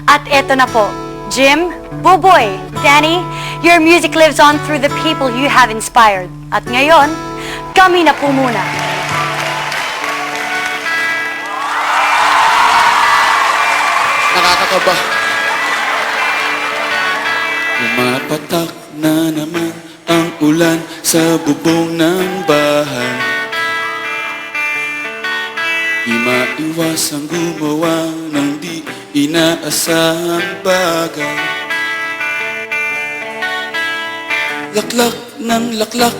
At eto na po, Jim, Buboy, Danny, your music lives on through the people you have inspired. At ngayon, kami na po muna. Nakakakaba. Lumapatak na naman ang ulan sa bubong ng bahay. Di maiwasang gumawa ng di inaasahang bagay. Laklak ng laklak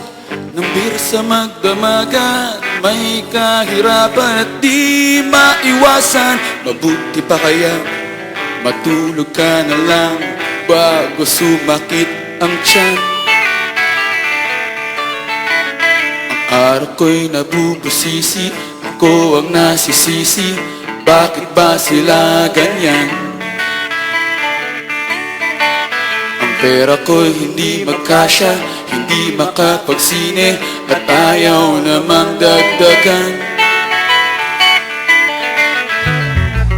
ng bir sa magdamagan. May kahirapan at di maiwasan. Mabuti pa kaya matulog ka na lang bago sumakit ang tiyan. Ang araw ko'y nabubusisi, ako ang nasisisi. Bakit ba sila ganyan? Ang pera ko'y hindi magkasya, hindi makapagsine, at ayaw namang dagdagan.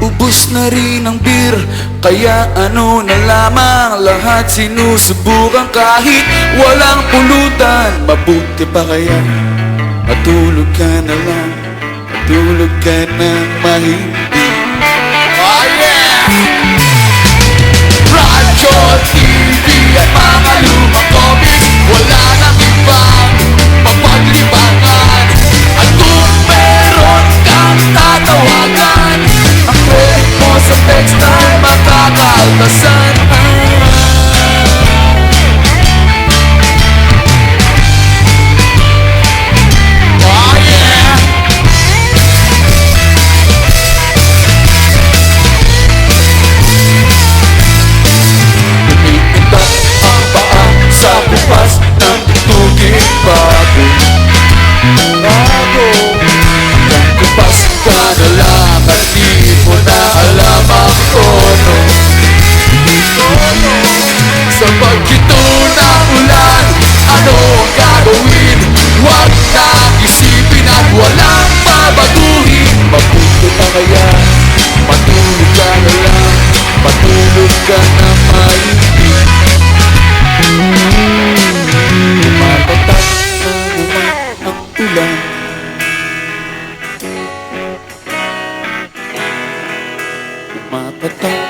Ubus na rin ang beer, kaya ano na lamang, lahat sinusubukan kahit walang pulutan. Mabuti pa kaya matulog ka na lang, matulog ka na mahindi. Oh yeah! Radyo, TV at mga lumang comics, wala nang ibang mapaglibangan. At kung meron kang tatawagan, ang credit mo sa text ay makakaltasan. Oh yeah! Umiitak ang paa sa bukas ng tugig bago. Kupas ka na lang at di mo na alam ang tono. Sa pagkito ng ulan, ano ang gagawin? Huwag na isipin at walang babaguhin. Mabuti pa kaya matulog ka na lang, matulog ka na maigi. Umapatak na naman ang ulan. Umapatak